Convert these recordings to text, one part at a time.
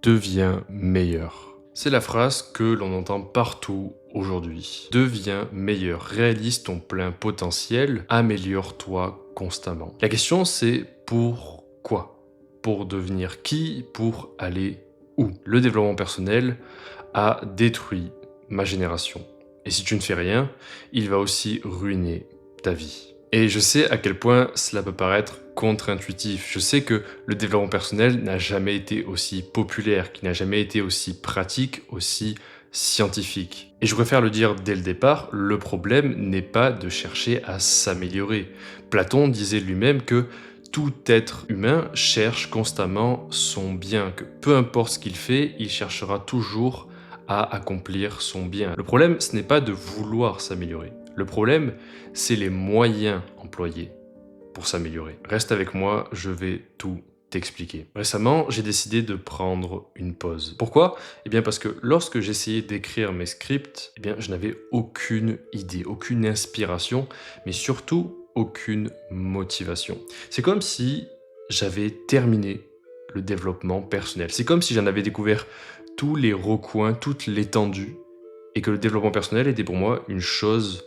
Deviens meilleur. C'est la phrase que l'on entend partout aujourd'hui. Deviens meilleur, réalise ton plein potentiel, améliore-toi constamment. La question c'est pourquoi? Pour devenir qui? Pour aller où? Le développement personnel a détruit ma génération. Et si tu ne fais rien, il va aussi ruiner ta vie. Et je sais à quel point cela peut paraître contre-intuitif. Je sais que le développement personnel n'a jamais été aussi populaire, qu'il n'a jamais été aussi pratique, aussi scientifique. Et je préfère le dire dès le départ, le problème n'est pas de chercher à s'améliorer. Platon disait lui-même que tout être humain cherche constamment son bien, que peu importe ce qu'il fait, il cherchera toujours à accomplir son bien. Le problème, ce n'est pas de vouloir s'améliorer. Le problème, c'est les moyens employés pour s'améliorer. Reste avec moi, je vais tout t'expliquer. Récemment, j'ai décidé de prendre une pause. Pourquoi? Eh bien parce que lorsque j'essayais d'écrire mes scripts, eh bien je n'avais aucune idée, aucune inspiration, mais surtout aucune motivation. C'est comme si j'avais terminé le développement personnel. C'est comme si j'en avais découvert tous les recoins, toute l'étendue, et que le développement personnel était pour moi une chose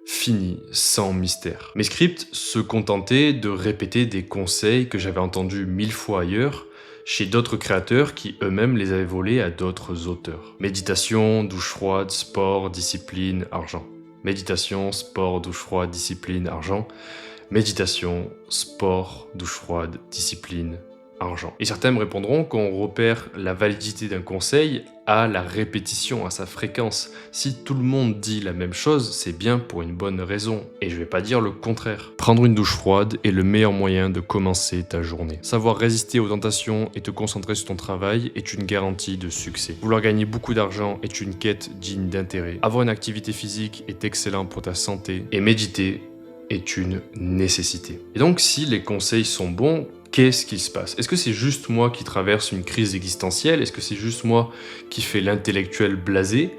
finie, sans mystère. Mes scripts se contentaient de répéter des conseils que j'avais entendus 1000 fois ailleurs, chez d'autres créateurs qui eux-mêmes les avaient volés à d'autres auteurs. Méditation, douche froide, sport, discipline, argent. Méditation, sport, douche froide, discipline, argent. Méditation, sport, douche froide, discipline, argent. Et certains me répondront qu'on repère la validité d'un conseil à la répétition, à sa fréquence. Si tout le monde dit la même chose, c'est bien pour une bonne raison. Et je vais pas dire le contraire. Prendre une douche froide est le meilleur moyen de commencer ta journée. Savoir résister aux tentations et te concentrer sur ton travail est une garantie de succès. Vouloir gagner beaucoup d'argent est une quête digne d'intérêt. Avoir une activité physique est excellent pour ta santé. Et méditer est une nécessité. Et donc si les conseils sont bons, qu'est-ce qui se passe? Est-ce que c'est juste moi qui traverse une crise existentielle? Est-ce que c'est juste moi qui fais l'intellectuel blasé?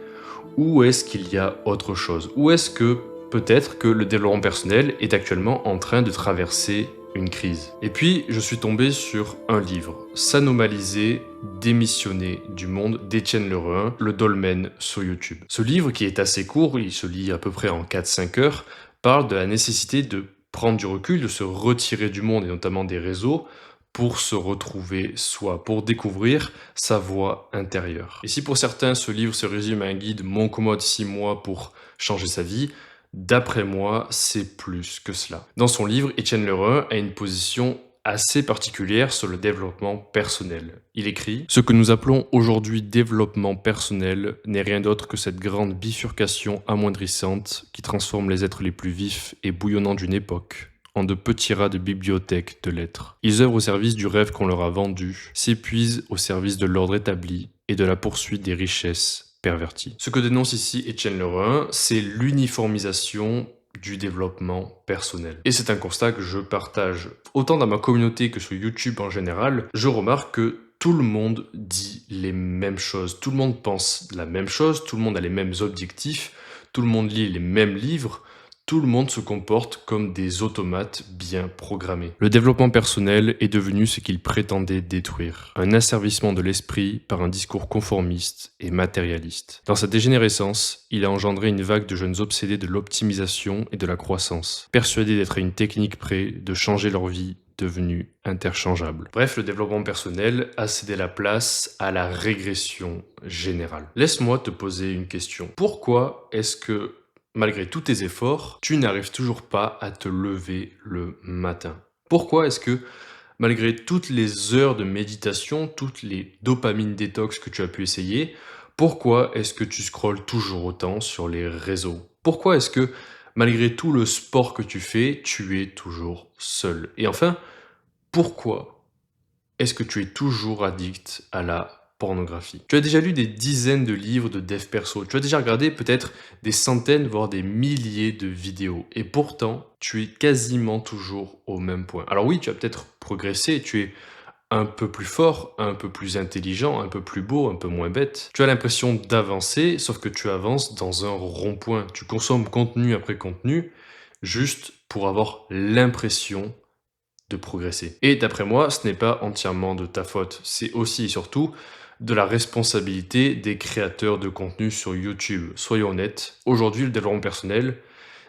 Ou est-ce qu'il y a autre chose? Ou est-ce que peut-être que le développement personnel est actuellement en train de traverser une crise? Et puis je suis tombé sur un livre, S'anomaliser, démissionner du monde d'Étienne Lerein, le dolmen sur YouTube. Ce livre qui est assez court, il se lit à peu près en 4-5 heures, parle de la nécessité de prendre du recul, de se retirer du monde et notamment des réseaux pour se retrouver soi, pour découvrir sa voix intérieure. Et si pour certains ce livre se résume à un guide Mon commode 6 mois pour changer sa vie, d'après moi, c'est plus que cela. Dans son livre, Étienne Lerein a une position assez particulière sur le développement personnel. Il écrit « Ce que nous appelons aujourd'hui développement personnel n'est rien d'autre que cette grande bifurcation amoindrissante qui transforme les êtres les plus vifs et bouillonnants d'une époque en de petits rats de bibliothèque de lettres. Ils œuvrent au service du rêve qu'on leur a vendu, s'épuisent au service de l'ordre établi et de la poursuite des richesses perverties. » Ce que dénonce ici Étienne Lerein, c'est l'uniformisation du développement personnel. Et c'est un constat que je partage. Autant dans ma communauté que sur YouTube en général, je remarque que tout le monde dit les mêmes choses, tout le monde pense la même chose, tout le monde a les mêmes objectifs, tout le monde lit les mêmes livres, tout le monde se comporte comme des automates bien programmés. Le développement personnel est devenu ce qu'il prétendait détruire, un asservissement de l'esprit par un discours conformiste et matérialiste. Dans sa dégénérescence, il a engendré une vague de jeunes obsédés de l'optimisation et de la croissance, persuadés d'être à une technique près de changer leur vie devenue interchangeable. Bref, le développement personnel a cédé la place à la régression générale. Laisse-moi te poser une question. Pourquoi est-ce que malgré tous tes efforts, tu n'arrives toujours pas à te lever le matin? Pourquoi est-ce que, malgré toutes les heures de méditation, toutes les dopamines détox que tu as pu essayer, pourquoi est-ce que tu scrolles toujours autant sur les réseaux? Pourquoi est-ce que, malgré tout le sport que tu fais, tu es toujours seul? Et enfin, pourquoi est-ce que tu es toujours addict à la pornographie? Tu as déjà lu des dizaines de livres de dev perso, tu as déjà regardé peut-être des centaines, voire des milliers de vidéos, et pourtant, tu es quasiment toujours au même point. Alors oui, tu as peut-être progressé, tu es un peu plus fort, un peu plus intelligent, un peu plus beau, un peu moins bête. Tu as l'impression d'avancer, sauf que tu avances dans un rond-point. Tu consommes contenu après contenu, juste pour avoir l'impression de progresser. Et d'après moi, ce n'est pas entièrement de ta faute, c'est aussi et surtout de la responsabilité des créateurs de contenu sur YouTube. Soyons honnêtes, aujourd'hui le développement personnel,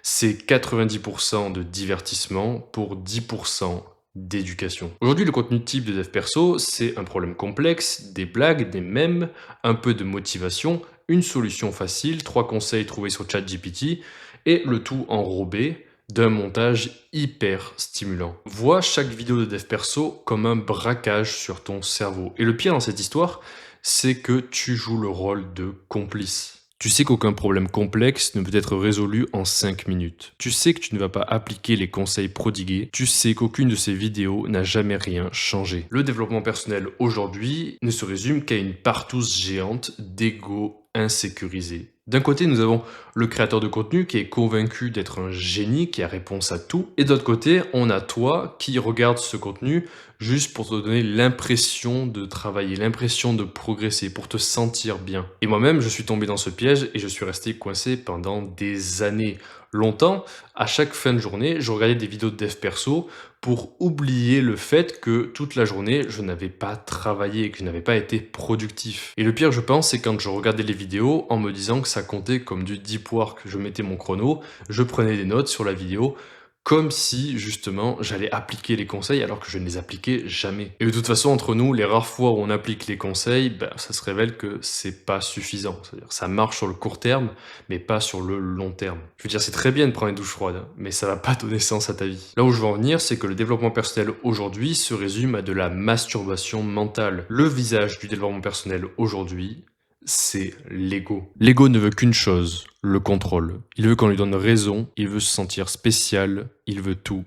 c'est 90% de divertissement pour 10% d'éducation. Aujourd'hui, le contenu type de dev perso, c'est un problème complexe, des blagues, des mèmes, un peu de motivation, une solution facile, 3 conseils trouvés sur ChatGPT, et le tout enrobé d'un montage hyper stimulant. Vois chaque vidéo de dev perso comme un braquage sur ton cerveau. Et le pire dans cette histoire, c'est que tu joues le rôle de complice. Tu sais qu'aucun problème complexe ne peut être résolu en 5 minutes. Tu sais que tu ne vas pas appliquer les conseils prodigués. Tu sais qu'aucune de ces vidéos n'a jamais rien changé. Le développement personnel aujourd'hui ne se résume qu'à une partouze géante d'ego insécurisé. D'un côté, nous avons le créateur de contenu qui est convaincu d'être un génie, qui a réponse à tout. Et d'autre côté, on a toi qui regarde ce contenu juste pour te donner l'impression de travailler, l'impression de progresser, pour te sentir bien. Et moi-même, je suis tombé dans ce piège et je suis resté coincé pendant des années. Longtemps, à chaque fin de journée, je regardais des vidéos de dev perso pour oublier le fait que toute la journée, je n'avais pas travaillé, que je n'avais pas été productif. Et le pire, je pense, c'est quand je regardais les vidéos en me disant que ça comptait comme du deep work. Je mettais mon chrono, je prenais des notes sur la vidéo, comme si, justement, j'allais appliquer les conseils alors que je ne les appliquais jamais. Et de toute façon, entre nous, les rares fois où on applique les conseils, ça se révèle que c'est pas suffisant. C'est-à-dire, ça marche sur le court terme, mais pas sur le long terme. Je veux dire, c'est très bien de prendre une douche froide, hein, mais ça va pas donner sens à ta vie. Là où je veux en venir, c'est que le développement personnel aujourd'hui se résume à de la masturbation mentale. Le visage du développement personnel aujourd'hui, c'est l'ego. L'ego ne veut qu'une chose, le contrôle. Il veut qu'on lui donne raison, il veut se sentir spécial, il veut tout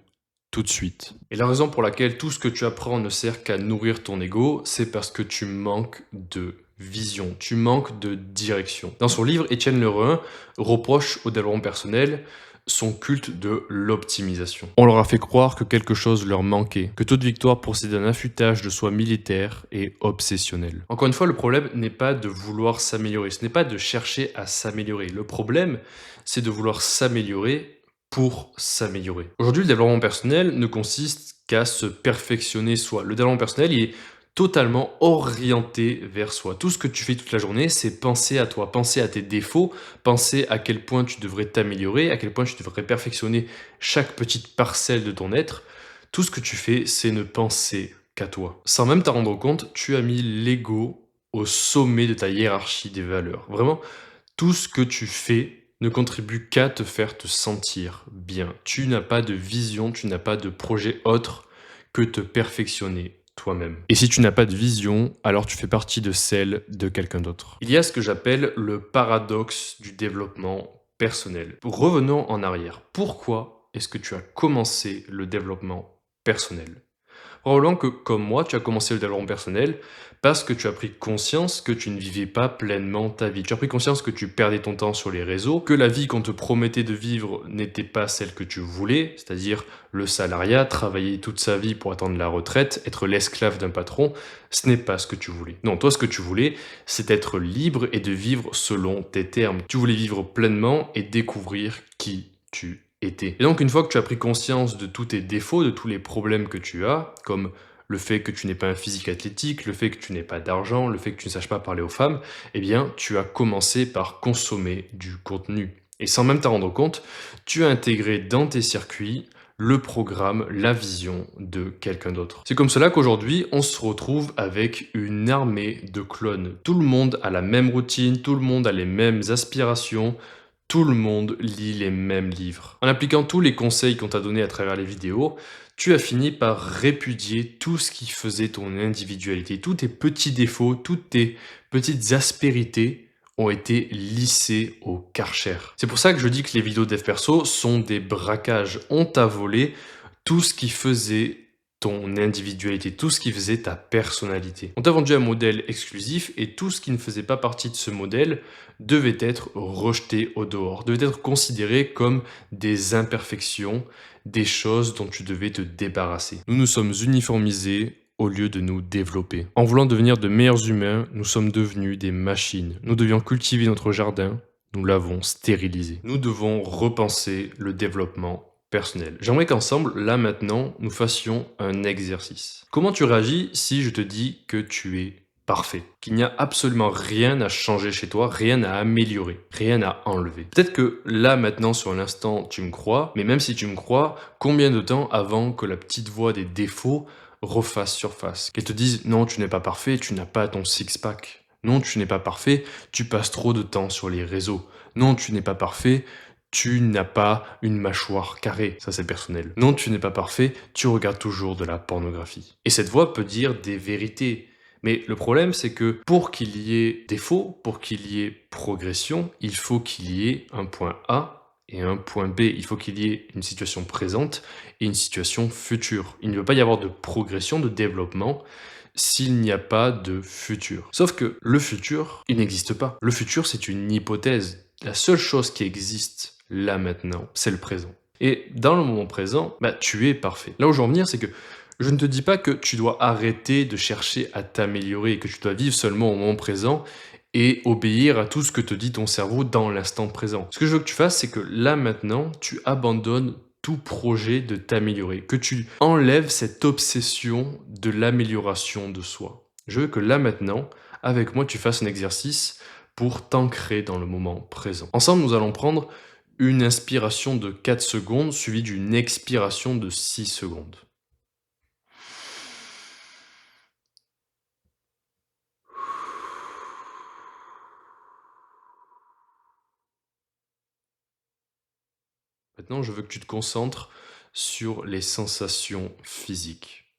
de suite. Et la raison pour laquelle tout ce que tu apprends ne sert qu'à nourrir ton ego, c'est parce que tu manques de vision, tu manques de direction. Dans son livre, Étienne Lebrun reproche au développement personnel son culte de l'optimisation. On leur a fait croire que quelque chose leur manquait, que toute victoire procède d'un affûtage de soi militaire et obsessionnel. Encore une fois, le problème n'est pas de vouloir s'améliorer, ce n'est pas de chercher à s'améliorer. Le problème, c'est de vouloir s'améliorer pour s'améliorer. Aujourd'hui, le développement personnel ne consiste qu'à se perfectionner soi. Le développement personnel, il est totalement orienté vers soi. Tout ce que tu fais toute la journée, c'est penser à toi, penser à tes défauts, penser à quel point tu devrais t'améliorer, à quel point tu devrais perfectionner chaque petite parcelle de ton être. Tout ce que tu fais, c'est ne penser qu'à toi. Sans même t'en rendre compte, tu as mis l'ego au sommet de ta hiérarchie des valeurs. Vraiment, tout ce que tu fais ne contribue qu'à te faire te sentir bien. Tu n'as pas de vision, tu n'as pas de projet autre que te perfectionner toi-même. Et si tu n'as pas de vision, alors tu fais partie de celle de quelqu'un d'autre. Il y a ce que j'appelle le paradoxe du développement personnel. Revenons en arrière. Pourquoi est-ce que tu as commencé le développement personnel ? Probablement que, comme moi, tu as commencé le développement personnel parce que tu as pris conscience que tu ne vivais pas pleinement ta vie. Tu as pris conscience que tu perdais ton temps sur les réseaux, que la vie qu'on te promettait de vivre n'était pas celle que tu voulais, c'est-à-dire le salariat, travailler toute sa vie pour attendre la retraite, être l'esclave d'un patron, ce n'est pas ce que tu voulais. Non, toi, ce que tu voulais, c'est être libre et de vivre selon tes termes. Tu voulais vivre pleinement et découvrir qui tu été. Et donc une fois que tu as pris conscience de tous tes défauts, de tous les problèmes que tu as, comme le fait que tu n'aies pas un physique athlétique, le fait que tu n'aies pas d'argent, le fait que tu ne saches pas parler aux femmes, eh bien tu as commencé par consommer du contenu. Et sans même t'en rendre compte, tu as intégré dans tes circuits le programme, la vision de quelqu'un d'autre. C'est comme cela qu'aujourd'hui, on se retrouve avec une armée de clones. Tout le monde a la même routine, tout le monde a les mêmes aspirations, tout le monde lit les mêmes livres. En appliquant tous les conseils qu'on t'a donnés à travers les vidéos, tu as fini par répudier tout ce qui faisait ton individualité. Tous tes petits défauts, toutes tes petites aspérités ont été lissés au Karcher. C'est pour ça que je dis que les vidéos dev perso sont des braquages. On t'a volé tout ce qui faisait ton individualité, tout ce qui faisait ta personnalité. On t'a vendu un modèle exclusif et tout ce qui ne faisait pas partie de ce modèle devait être rejeté au dehors, devait être considéré comme des imperfections, des choses dont tu devais te débarrasser. Nous nous sommes uniformisés au lieu de nous développer. En voulant devenir de meilleurs humains, nous sommes devenus des machines. Nous devions cultiver notre jardin, nous l'avons stérilisé. Nous devons repenser le développement personnel. J'aimerais qu'ensemble, là maintenant, nous fassions un exercice. Comment tu réagis si je te dis que tu es parfait, qu'il n'y a absolument rien à changer chez toi, rien à améliorer, rien à enlever? Peut-être que là maintenant, sur l'instant, tu me crois, mais même si tu me crois, combien de temps avant que la petite voix des défauts refasse surface? Qu'elle te dise non, tu n'es pas parfait, tu n'as pas ton six-pack. Non, tu n'es pas parfait, tu passes trop de temps sur les réseaux. Non, tu n'es pas parfait, tu n'as pas une mâchoire carrée, ça c'est personnel. Non, tu n'es pas parfait, tu regardes toujours de la pornographie. Et cette voix peut dire des vérités. Mais le problème, c'est que pour qu'il y ait défaut, pour qu'il y ait progression, il faut qu'il y ait un point A et un point B. Il faut qu'il y ait une situation présente et une situation future. Il ne peut pas y avoir de progression, de développement, s'il n'y a pas de futur. Sauf que le futur, il n'existe pas. Le futur, c'est une hypothèse. La seule chose qui existe là maintenant, c'est le présent. Et dans le moment présent, tu es parfait. Là où je veux en venir, c'est que je ne te dis pas que tu dois arrêter de chercher à t'améliorer, que tu dois vivre seulement au moment présent et obéir à tout ce que te dit ton cerveau dans l'instant présent. Ce que je veux que tu fasses, c'est que là maintenant, tu abandonnes tout projet de t'améliorer, que tu enlèves cette obsession de l'amélioration de soi. Je veux que là maintenant, avec moi, tu fasses un exercice pour t'ancrer dans le moment présent. Ensemble, nous allons prendre une inspiration de 4 secondes suivie d'une expiration de 6 secondes. Maintenant, je veux que tu te concentres sur les sensations physiques,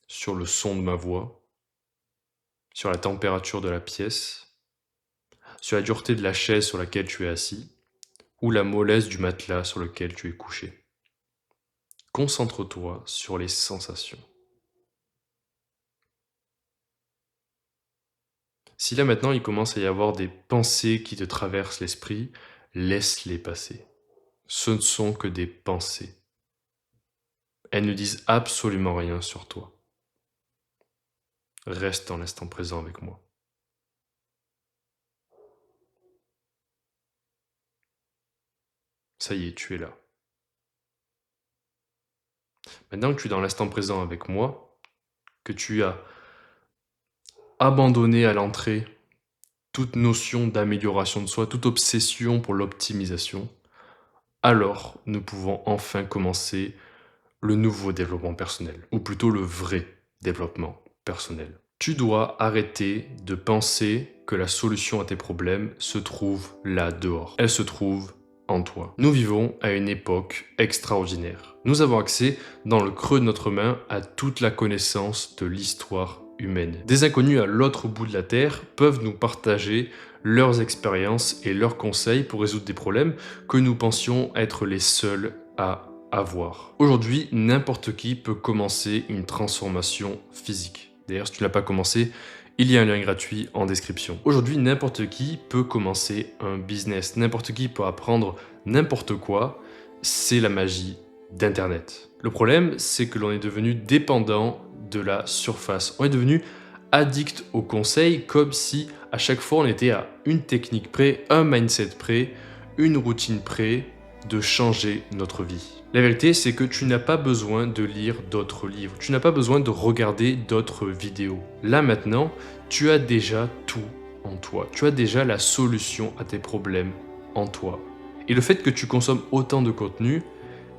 sur le son de ma voix, sur la température de la pièce, sur la dureté de la chaise sur laquelle tu es assis, ou la mollesse du matelas sur lequel tu es couché. Concentre-toi sur les sensations. Si là maintenant il commence à y avoir des pensées qui te traversent l'esprit, laisse-les passer. Ce ne sont que des pensées. Elles ne disent absolument rien sur toi. Reste dans l'instant présent avec moi. Ça y est, tu es là. Maintenant que tu es dans l'instant présent avec moi, que tu as abandonné à l'entrée toute notion d'amélioration de soi, toute obsession pour l'optimisation, alors nous pouvons enfin commencer le nouveau développement personnel, ou plutôt le vrai développement personnel. Tu dois arrêter de penser que la solution à tes problèmes se trouve là dehors. Elle se trouve en toi. Nous vivons à une époque extraordinaire. Nous avons accès dans le creux de notre main à toute la connaissance de l'histoire humaine. Des inconnus à l'autre bout de la Terre peuvent nous partager leurs expériences et leurs conseils pour résoudre des problèmes que nous pensions être les seuls à avoir. Aujourd'hui, n'importe qui peut commencer une transformation physique. D'ailleurs, si tu ne l'as pas commencé, il y a un lien gratuit en description. Aujourd'hui, n'importe qui peut commencer un business. N'importe qui peut apprendre n'importe quoi. C'est la magie d'Internet. Le problème, c'est que l'on est devenu dépendant de la surface. On est devenu addict aux conseils, comme si à chaque fois on était à une technique près, un mindset près, une routine près de changer notre vie. La vérité, c'est que tu n'as pas besoin de lire d'autres livres, tu n'as pas besoin de regarder d'autres vidéos. Là maintenant, tu as déjà tout en toi, tu as déjà la solution à tes problèmes en toi. Et le fait que tu consommes autant de contenu,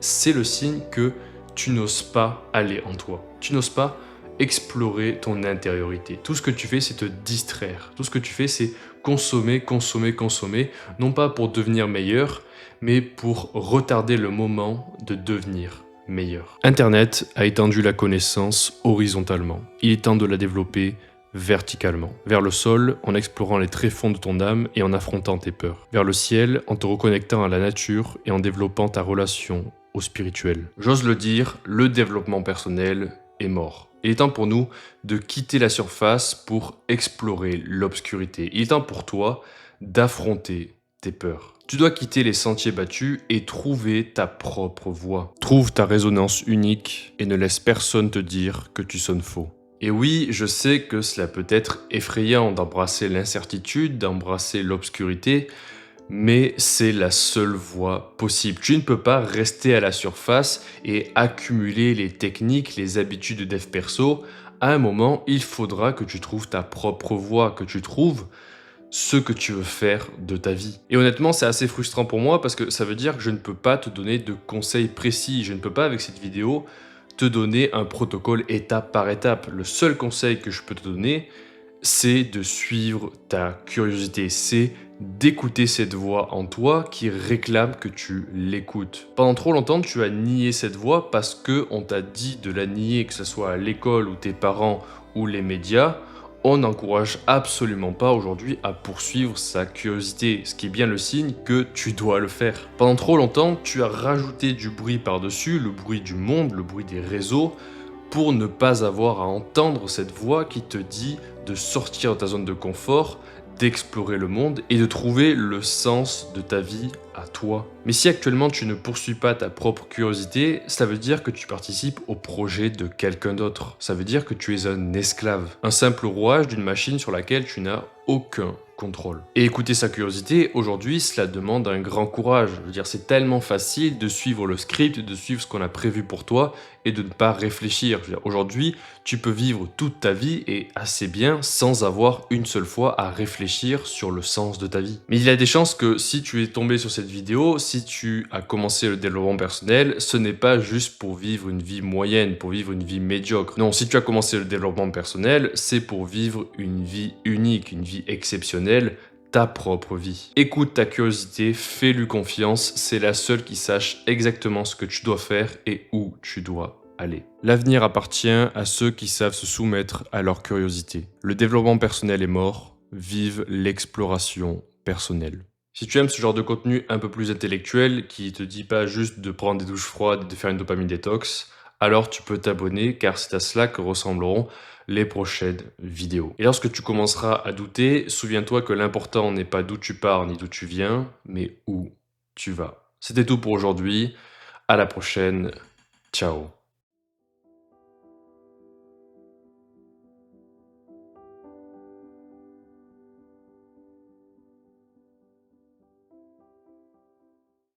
c'est le signe que tu n'oses pas aller en toi. Tu n'oses pas explorer ton intériorité. Tout ce que tu fais, c'est te distraire. Tout ce que tu fais, c'est consommer, consommer, consommer, non pas pour devenir meilleur, mais pour retarder le moment de devenir meilleur. Internet a étendu la connaissance horizontalement. Il est temps de la développer verticalement. Vers le sol, en explorant les tréfonds de ton âme et en affrontant tes peurs. Vers le ciel, en te reconnectant à la nature et en développant ta relation au spirituel. J'ose le dire, le développement personnel est mort. Il est temps pour nous de quitter la surface pour explorer l'obscurité. Il est temps pour toi d'affronter tes peurs. Tu dois quitter les sentiers battus et trouver ta propre voie. Trouve ta résonance unique et ne laisse personne te dire que tu sonnes faux. Et oui, je sais que cela peut être effrayant d'embrasser l'incertitude, d'embrasser l'obscurité, mais c'est la seule voie possible. Tu ne peux pas rester à la surface et accumuler les techniques, les habitudes de dev perso. À un moment, il faudra que tu trouves ta propre voie, que tu trouves ce que tu veux faire de ta vie. Et honnêtement, c'est assez frustrant pour moi parce que ça veut dire que je ne peux pas te donner de conseils précis. Je ne peux pas, avec cette vidéo, te donner un protocole étape par étape. Le seul conseil que je peux te donner, c'est de suivre ta curiosité, c'est d'écouter cette voix en toi qui réclame que tu l'écoutes. Pendant trop longtemps, tu as nié cette voix parce que on t'a dit de la nier, que ce soit à l'école ou tes parents ou les médias. On n'encourage absolument pas aujourd'hui à poursuivre sa curiosité, ce qui est bien le signe que tu dois le faire. Pendant trop longtemps, tu as rajouté du bruit par-dessus, le bruit du monde, le bruit des réseaux, pour ne pas avoir à entendre cette voix qui te dit de sortir de ta zone de confort, d'explorer le monde et de trouver le sens de ta vie à toi. Mais si actuellement tu ne poursuis pas ta propre curiosité, ça veut dire que tu participes au projet de quelqu'un d'autre. Ça veut dire que tu es un esclave, un simple rouage d'une machine sur laquelle tu n'as aucun contrôle. Et écouter sa curiosité, aujourd'hui, cela demande un grand courage. Je veux dire, c'est tellement facile de suivre le script, de suivre ce qu'on a prévu pour toi et de ne pas réfléchir. Je veux dire, aujourd'hui, tu peux vivre toute ta vie et assez bien sans avoir une seule fois à réfléchir sur le sens de ta vie. Mais il y a des chances que si tu es tombé sur cette vidéo, si tu as commencé le développement personnel, ce n'est pas juste pour vivre une vie moyenne, pour vivre une vie médiocre. Non, si tu as commencé le développement personnel, c'est pour vivre une vie unique, une vie exceptionnelle, ta propre vie. Écoute ta curiosité, fais-lui confiance, c'est la seule qui sache exactement ce que tu dois faire et où tu dois aller. L'avenir appartient à ceux qui savent se soumettre à leur curiosité. Le développement personnel est mort, vive l'exploration personnelle. Si tu aimes ce genre de contenu un peu plus intellectuel, qui te dit pas juste de prendre des douches froides et de faire une dopamine détox, alors tu peux t'abonner car c'est à cela que ressembleront les prochaines vidéos. Et lorsque tu commenceras à douter, souviens-toi que l'important n'est pas d'où tu pars ni d'où tu viens, mais où tu vas. C'était tout pour aujourd'hui. À la prochaine. Ciao.